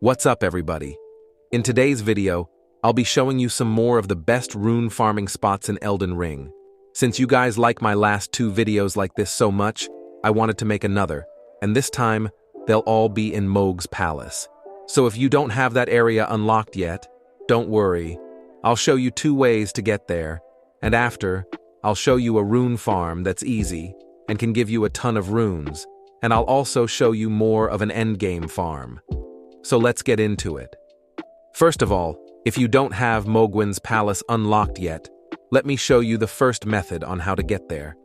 What's up, everybody? In today's video, I'll be showing you some more of the best rune farming spots in Elden Ring. Since you guys like my last two videos like this so much, I wanted to make another, and this time, they'll all be in Mohg's palace. So if you don't have that area unlocked yet, don't worry. I'll show you two ways to get there, and after, I'll show you a rune farm that's easy and can give you a ton of runes, and I'll also show you more of an endgame farm. So let's get into it. First of all, if you don't have Mohg's palace unlocked yet, let me show you the first method on how to get there.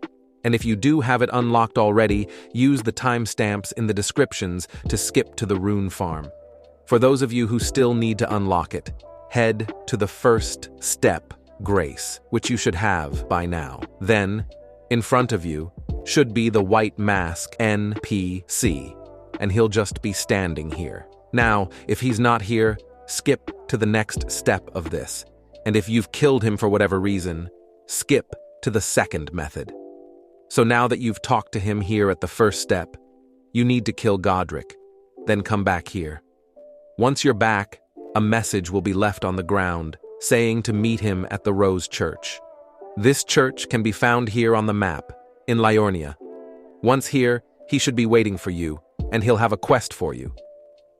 And if you do have it unlocked already, use the timestamps in the descriptions to skip to the rune farm. For those of you who still need to unlock it, head to the first step, Grace, which you should have by now. Then, in front of you, should be the white mask NPC, and he'll just be standing here. Now, if he's not here, skip to the next step of this. And if you've killed him for whatever reason, skip to the second method. So now that you've talked to him here at the first step, you need to kill Godric, then come back here. Once you're back, a message will be left on the ground saying to meet him at the Rose Church. This church can be found here on the map, in Liurnia. Once here, he should be waiting for you, and he'll have a quest for you.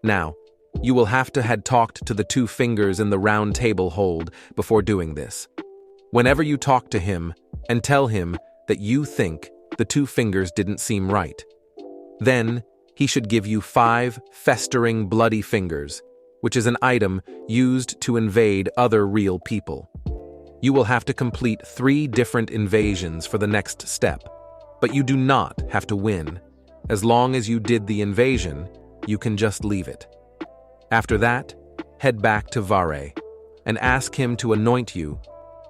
Now, you will have to had talked to the two fingers in the round table hold before doing this. Whenever you talk to him, and tell him that you think the two fingers didn't seem right. Then, he should give you 5 festering bloody fingers, which is an item used to invade other real people. You will have to complete 3 different invasions for the next step, but you do not have to win. As long as you did the invasion, you can just leave it. After that, head back to Vare and ask him to anoint you.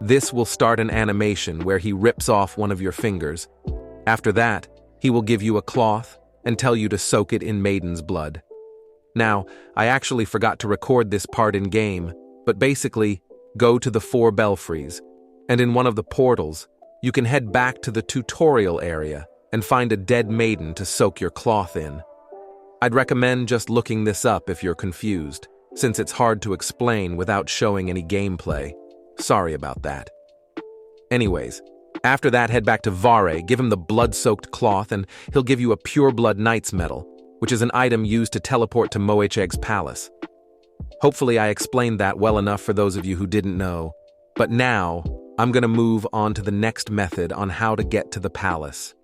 This will start an animation where he rips off one of your fingers. After that, he will give you a cloth and tell you to soak it in maiden's blood. Now, I actually forgot to record this part in game, but basically, go to the 4 belfries, and in one of the portals, you can head back to the tutorial area and find a dead maiden to soak your cloth in. I'd recommend just looking this up if you're confused, since it's hard to explain without showing any gameplay. Sorry about that. Anyways, after that, head back to Vare, give him the blood-soaked cloth, and he'll give you a Pure Blood Knight's Medal, which is an item used to teleport to Mohg's palace. Hopefully I explained that well enough for those of you who didn't know, but now I'm gonna move on to the next method on how to get to the palace.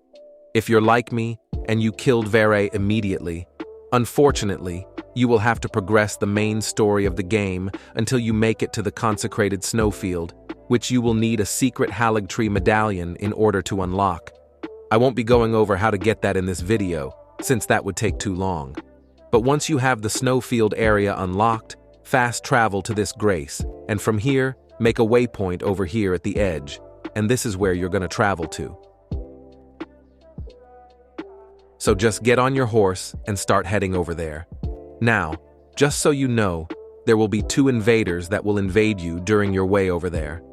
If you're like me and you killed Vare immediately, unfortunately, you will have to progress the main story of the game until you make it to the Consecrated snowfield, which you will need a secret Haligtree medallion in order to unlock. I won't be going over how to get that in this video, since that would take too long. But once you have the snowfield area unlocked, fast travel to this Grace, and from here, make a waypoint over here at the edge, and this is where you're gonna travel to. So just get on your horse and start heading over there. Now, just so you know, there will be 2 invaders that will invade you during your way over there.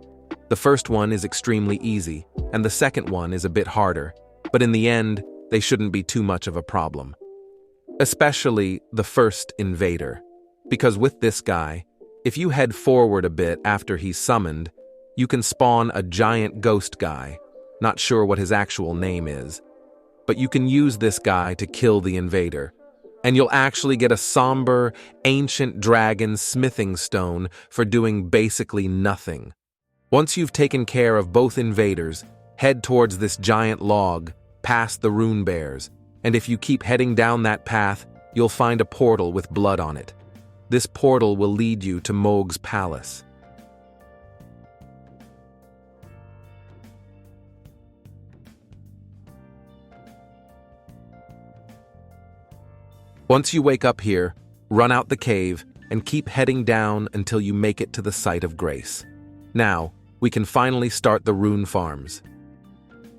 The first one is extremely easy, and the second one is a bit harder, but in the end, they shouldn't be too much of a problem. Especially the first invader, because with this guy, if you head forward a bit after he's summoned, you can spawn a giant ghost guy, not sure what his actual name is, but you can use this guy to kill the invader, and you'll actually get a somber, ancient dragon smithing stone for doing basically nothing. Once you've taken care of both invaders, head towards this giant log, past the rune bears, and if you keep heading down that path, you'll find a portal with blood on it. This portal will lead you to Mohg's palace. Once you wake up here, run out the cave and keep heading down until you make it to the site of Grace. Now, we can finally start the rune farms.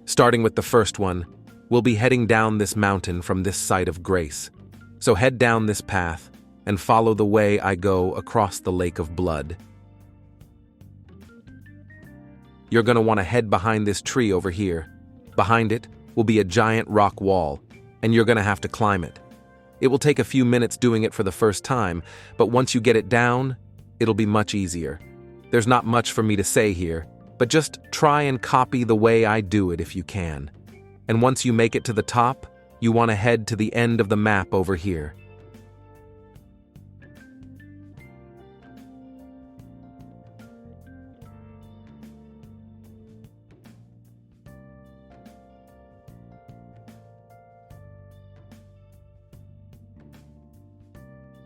Starting with the first one, we'll be heading down this mountain from this site of Grace. So head down this path and follow the way I go across the Lake of Blood. You're gonna want to head behind this tree over here. Behind it will be a giant rock wall, and you're gonna have to climb it. It will take a few minutes doing it for the first time, but once you get it down, it'll be much easier. There's not much for me to say here, but just try and copy the way I do it if you can. And once you make it to the top, you want to head to the end of the map over here.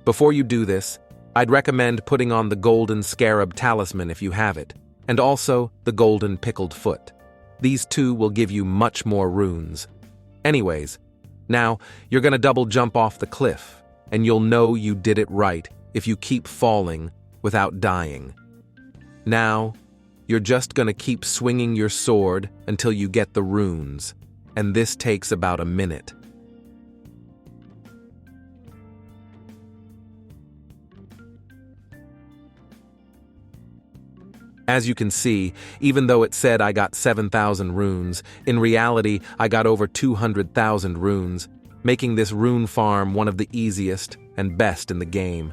Before you do this, I'd recommend putting on the golden scarab talisman if you have it, and also the golden pickled foot. These two will give you much more runes. Anyways, now you're gonna double jump off the cliff, and you'll know you did it right if you keep falling without dying. Now, you're just gonna keep swinging your sword until you get the runes, and this takes about a minute. As you can see, even though it said I got 7,000 runes, in reality I got over 200,000 runes, making this rune farm one of the easiest and best in the game.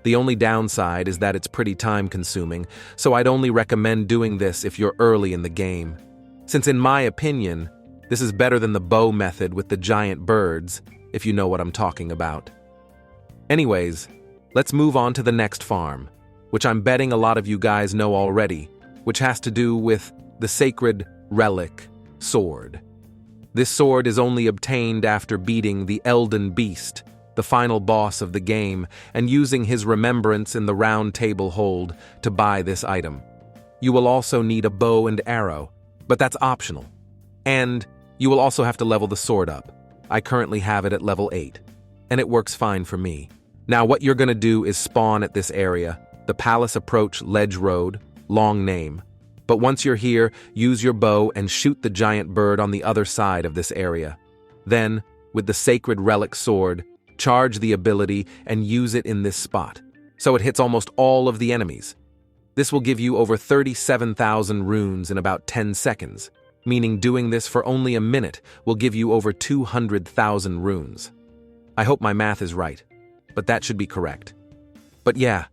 The only downside is that it's pretty time-consuming, so I'd only recommend doing this if you're early in the game. Since in my opinion, this is better than the bow method with the giant birds, if you know what I'm talking about. Anyways, let's move on to the next farm, which I'm betting a lot of you guys know already, which has to do with the sacred relic sword. This sword is only obtained after beating the Elden beast, the final boss of the game, and using his remembrance in the round table hold to buy this item. You will also need a bow and arrow, but that's optional. And you will also have to level the sword up. I currently have it at level 8, and it works fine for me. Now what you're gonna do is spawn at this area, the Palace Approach Ledge Road, long name. But once you're here, use your bow and shoot the giant bird on the other side of this area. Then, with the sacred relic sword, charge the ability and use it in this spot, so it hits almost all of the enemies. This will give you over 37,000 runes in about 10 seconds, meaning doing this for only a minute will give you over 200,000 runes. I hope my math is right, but that should be correct. But yeah,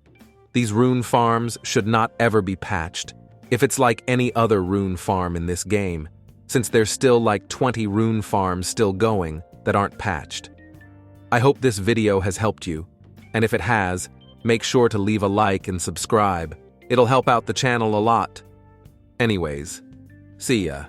these rune farms should not ever be patched, if it's like any other rune farm in this game, since there's still like 20 rune farms still going that aren't patched. I hope this video has helped you, and if it has, make sure to leave a like and subscribe. It'll help out the channel a lot. Anyways, see ya.